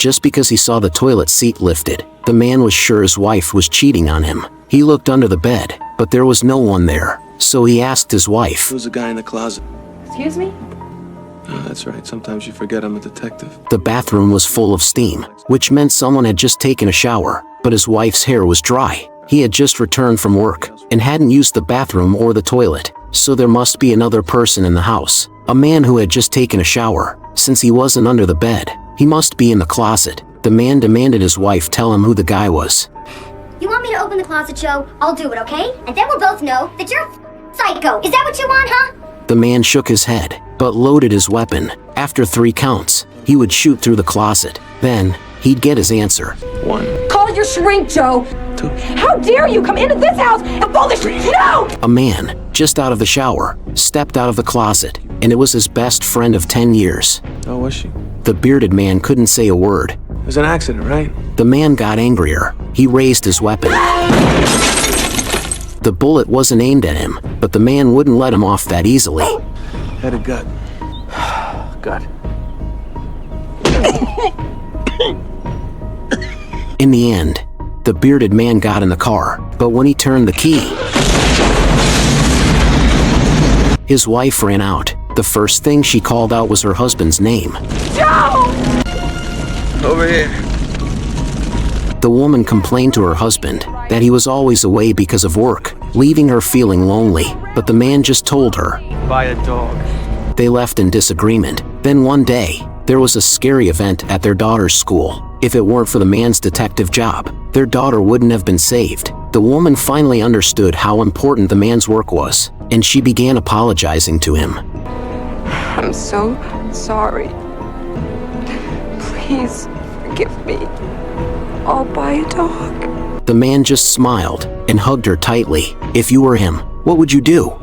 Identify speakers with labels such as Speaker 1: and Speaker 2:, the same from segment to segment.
Speaker 1: Just because he saw the toilet seat lifted, the man was sure his wife was cheating on him. He looked under the bed, but there was no one there. So he asked his wife,
Speaker 2: "Who's the guy in the closet?"
Speaker 3: Excuse me?
Speaker 2: Oh, that's right. Sometimes you forget I'm a detective.
Speaker 1: The bathroom was full of steam, which meant someone had just taken a shower, but his wife's hair was dry. He had just returned from work and hadn't used the bathroom or the toilet, so there must be another person in the house. A man who had just taken a shower. Since he wasn't under the bed, he must be in the closet. The man demanded his wife tell him who the guy was.
Speaker 4: You want me to open the closet, Joe? I'll do it, okay? And then we'll both know that you're a psycho. Is that what you want, huh?
Speaker 1: The man shook his head, but loaded his weapon. After 3 counts, he would shoot through the closet. Then, he'd get his answer.
Speaker 2: 1,
Speaker 3: Call your shrink, Joe!
Speaker 2: 2.
Speaker 3: How dare you come into this house and pull this? No!
Speaker 1: A man, just out of the shower, stepped out of the closet, and it was his best friend of 10 years.
Speaker 2: Oh, was she?
Speaker 1: The bearded man couldn't say a word.
Speaker 2: It was an accident, right?
Speaker 1: The man got angrier. He raised his weapon. The bullet wasn't aimed at him, but the man wouldn't let him off that easily.
Speaker 2: Had a gut. Gut.
Speaker 1: In the end, the bearded man got in the car, but when he turned the key, his wife ran out. The first thing she called out was her husband's name.
Speaker 3: Joe!
Speaker 2: Over here.
Speaker 1: The woman complained to her husband that he was always away because of work, leaving her feeling lonely, but the man just told her.
Speaker 2: Buy a dog.
Speaker 1: They left in disagreement. Then one day, there was a scary event at their daughter's school. If it weren't for the man's detective job, their daughter wouldn't have been saved. The woman finally understood how important the man's work was, and she began apologizing to him.
Speaker 3: I'm so sorry. Please forgive me. I'll buy a dog.
Speaker 1: The man just smiled and hugged her tightly. If you were him, what would you do?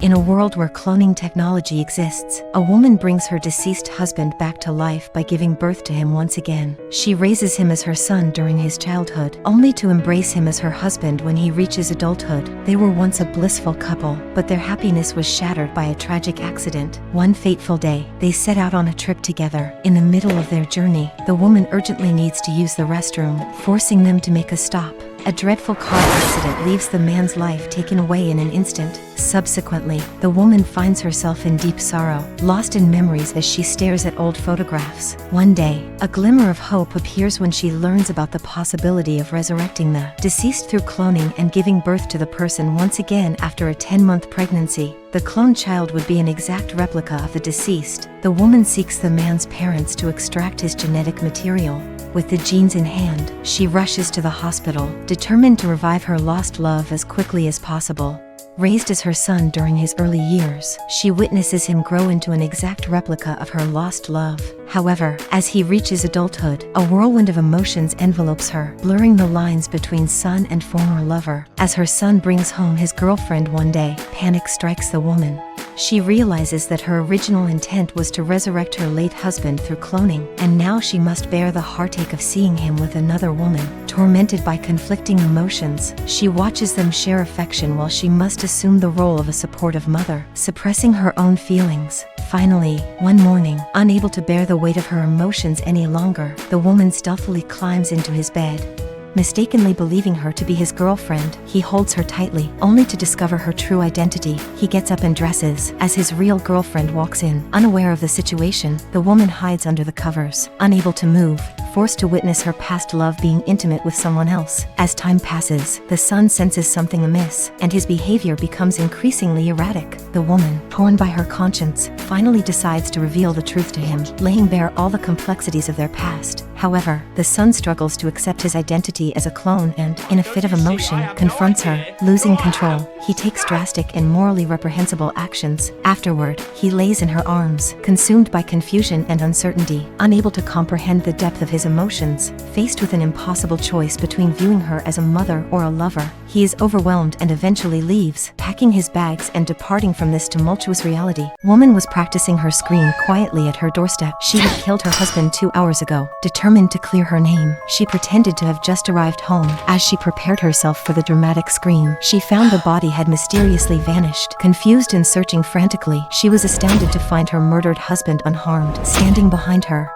Speaker 5: In a world where cloning technology exists, a woman brings her deceased husband back to life by giving birth to him once again. She raises him as her son during his childhood, only to embrace him as her husband when he reaches adulthood. They were once a blissful couple, but their happiness was shattered by a tragic accident. One fateful day, they set out on a trip together. In the middle of their journey, the woman urgently needs to use the restroom, forcing them to make a stop. A dreadful car accident leaves the man's life taken away in an instant. Subsequently, the woman finds herself in deep sorrow, lost in memories as she stares at old photographs. One day, a glimmer of hope appears when she learns about the possibility of resurrecting the deceased through cloning and giving birth to the person once again after a 10-month pregnancy. The cloned child would be an exact replica of the deceased. The woman seeks the man's parents to extract his genetic material. With the genes in hand, she rushes to the hospital, determined to revive her lost love as quickly as possible. Raised as her son during his early years, she witnesses him grow into an exact replica of her lost love. However, as he reaches adulthood, a whirlwind of emotions envelopes her, blurring the lines between son and former lover. As her son brings home his girlfriend one day, panic strikes the woman. She realizes that her original intent was to resurrect her late husband through cloning, and now she must bear the heartache of seeing him with another woman. Tormented by conflicting emotions, she watches them share affection while she must assume the role of a supportive mother, suppressing her own feelings. Finally, one morning, unable to bear the weight of her emotions any longer, the woman stealthily climbs into his bed. Mistakenly believing her to be his girlfriend, he holds her tightly, only to discover her true identity. He gets up and dresses as his real girlfriend walks in. Unaware of the situation, the woman hides under the covers, unable to move, forced to witness her past love being intimate with someone else. As time passes, the son senses something amiss, and his behavior becomes increasingly erratic. The woman, torn by her conscience, finally decides to reveal the truth to him, laying bare all the complexities of their past. However, the son struggles to accept his identity as a clone and, in a fit of emotion, confronts her. Losing control, he takes drastic and morally reprehensible actions. Afterward, he lays in her arms, consumed by confusion and uncertainty, unable to comprehend the depth of his emotions. Faced with an impossible choice between viewing her as a mother or a lover, he is overwhelmed and eventually leaves, packing his bags and departing from this tumultuous reality. Woman was practicing her scream quietly at her doorstep. She had killed her husband 2 hours ago. Determined to clear her name, she pretended to have just arrived home. As she prepared herself for the dramatic scream, she found the body had mysteriously vanished. Confused and searching frantically, she was astounded to find her murdered husband unharmed, standing behind her.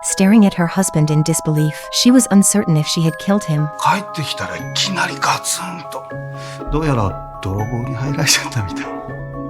Speaker 5: staring at her husband in disbelief. She was uncertain if she had killed him.
Speaker 6: 帰ってきたらいきなりガツンと。どうやら泥棒に入られちゃったみたい。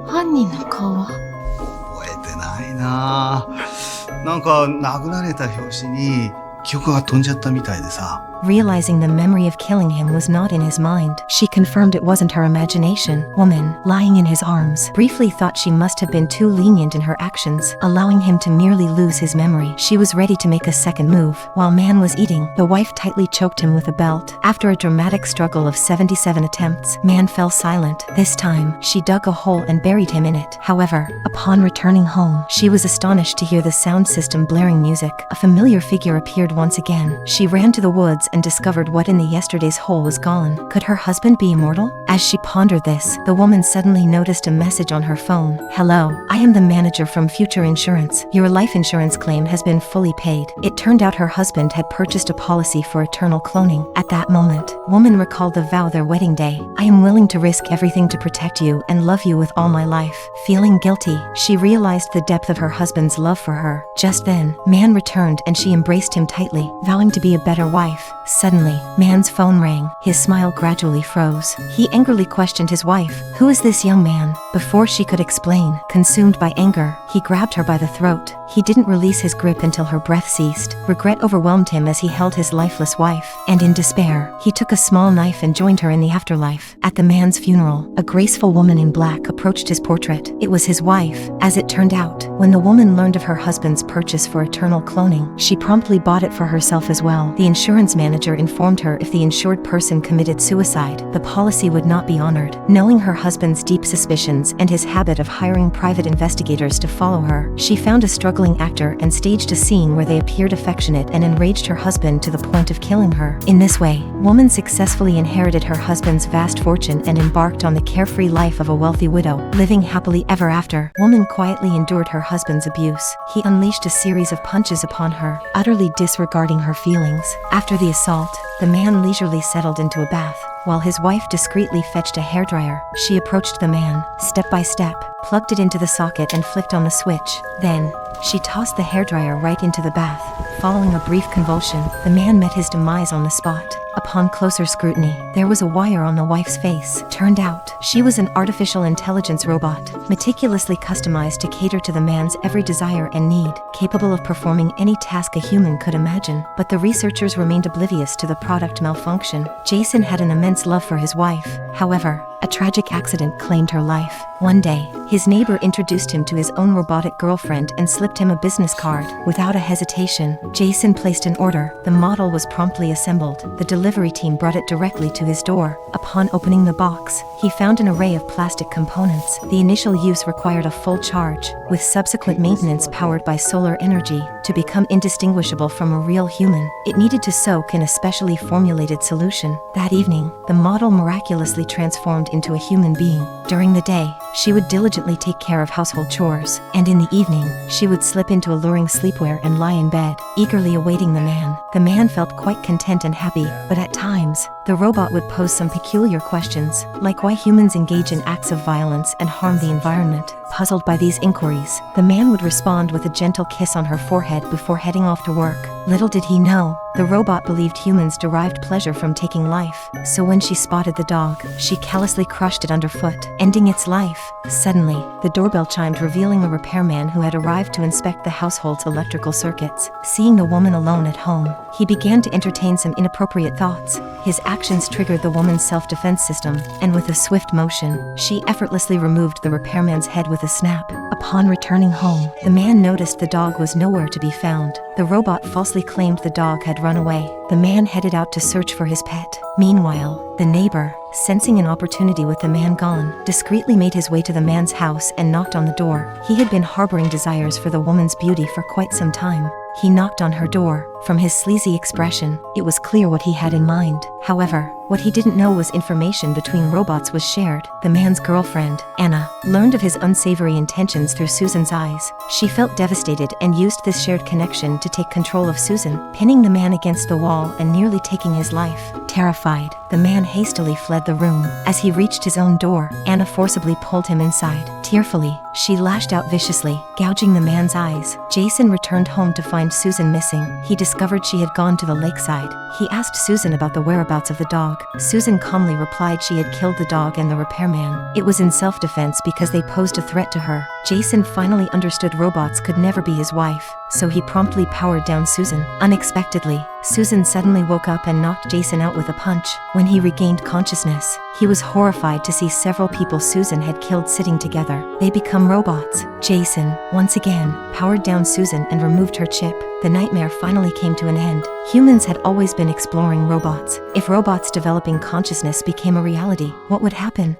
Speaker 5: 犯人の顔は
Speaker 6: 覚えてないなぁ。なんか殴られた拍子に記憶が飛んじゃったみたいでさ。
Speaker 5: Realizing the memory of killing him was not in his mind, she confirmed it wasn't her imagination. Woman, lying in his arms, briefly thought she must have been too lenient in her actions, allowing him to merely lose his memory. She was ready to make a second move. While man was eating, the wife tightly choked him with a belt. After a dramatic struggle of 77 attempts, man fell silent. This time, she dug a hole and buried him in it. However, upon returning home, she was astonished to hear the sound system blaring music. A familiar figure appeared once again. She ran to the woods and discovered what in the yesterday's hole was gone. Could her husband be immortal? As she pondered this, the woman suddenly noticed a message on her phone. Hello, I am the manager from Future Insurance. Your life insurance claim has been fully paid. It turned out her husband had purchased a policy for eternal cloning. At that moment, woman recalled the vow their wedding day. I am willing to risk everything to protect you and love you with all my life. Feeling guilty, she realized the depth of her husband's love for her. Just then, man returned and she embraced him tightly, vowing to be a better wife. Suddenly, man's phone rang. His smile gradually froze. He angrily questioned his wife. Who is this young man? Before she could explain, consumed by anger, he grabbed her by the throat. He didn't release his grip until her breath ceased. Regret overwhelmed him as he held his lifeless wife, and in despair, he took a small knife and joined her in the afterlife. At the man's funeral, a graceful woman in black approached his portrait. It was his wife. As it turned out, when the woman learned of her husband's purchase for eternal cloning, she promptly bought it for herself as well. The insurance manager informed her if the insured person committed suicide, the policy would not be honored. Knowing her husband's deep suspicions and his habit of hiring private investigators to follow her, she found a struggling actor and staged a scene where they appeared affectionate and enraged her husband to the point of killing her. In this way, woman successfully inherited her husband's vast fortune and embarked on the carefree life of a wealthy widow, living happily ever after. Woman quietly endured her husband's abuse. He unleashed a series of punches upon her, utterly disregarding her feelings. After the assault, the man leisurely settled into a bath, while his wife discreetly fetched a hairdryer. She approached the man, step by step, plugged it into the socket and flicked on the switch. Then, she tossed the hairdryer right into the bath. Following a brief convulsion, the man met his demise on the spot. Upon closer scrutiny, there was a wire on the wife's face. Turned out, she was an artificial intelligence robot, meticulously customized to cater to the man's every desire and need, capable of performing any task a human could imagine. But the researchers remained oblivious to the product malfunction. Jason had an immense love for his wife. However, a tragic accident claimed her life. One day, his neighbor introduced him to his own robotic girlfriend and slipped him a business card. Without a hesitation, Jason placed an order. The model was promptly assembled. The delivery team brought it directly to his door. Upon opening the box, he found an array of plastic components. The initial use required a full charge, with subsequent maintenance powered by solar energy, to become indistinguishable from a real human. It needed to soak in a specially formulated solution. That evening, the model miraculously transformed into a human being. During the day, she would diligently take care of household chores, and in the evening, she would slip into alluring sleepwear and lie in bed, eagerly awaiting the man. The man felt quite content and happy, but at times, the robot would pose some peculiar questions, like why humans engage in acts of violence and harm the environment. Puzzled by these inquiries, the man would respond with a gentle kiss on her forehead before heading off to work. Little did he know, the robot believed humans derived pleasure from taking life, so when she spotted the dog, she callously crushed it underfoot, ending its life. Suddenly, the doorbell chimed, revealing a repairman who had arrived to inspect the household's electrical circuits. Seeing the woman alone at home, he began to entertain some inappropriate thoughts. His actions triggered the woman's self-defense system, and with a swift motion, she effortlessly removed the repairman's head with a snap. Upon returning home, the man noticed the dog was nowhere to be found. The robot falsely claimed the dog had run away. The man headed out to search for his pet. Meanwhile, the neighbor, sensing an opportunity with the man gone, discreetly made his way to the man's house and knocked on the door. He had been harboring desires for the woman's beauty for quite some time. He knocked on her door. From his sleazy expression, it was clear what he had in mind. However, What he didn't know was information between robots was shared. The man's girlfriend, Anna, learned of his unsavory intentions through Susan's eyes. She felt devastated and used this shared connection to take control of Susan, pinning the man against the wall and nearly taking his life. Terrified, the man hastily fled the room. As he reached his own door, Anna forcibly pulled him inside. Tearfully, she lashed out viciously, gouging the man's eyes. Jason returned home to find Susan missing. He discovered she had gone to the lakeside. He asked Susan about the whereabouts of the dog. Susan calmly replied she had killed the dog and the repairman. It was in self-defense because they posed a threat to her. Jason finally understood robots could never be his wife, so he promptly powered down Susan. Unexpectedly, Susan suddenly woke up and knocked Jason out with a punch. When he regained consciousness, he was horrified to see several people Susan had killed sitting together. They become robots. Jason, once again, powered down Susan and removed her chip. The nightmare finally came to an end. Humans had always been exploring robots. If robots developing consciousness became a reality, what would happen?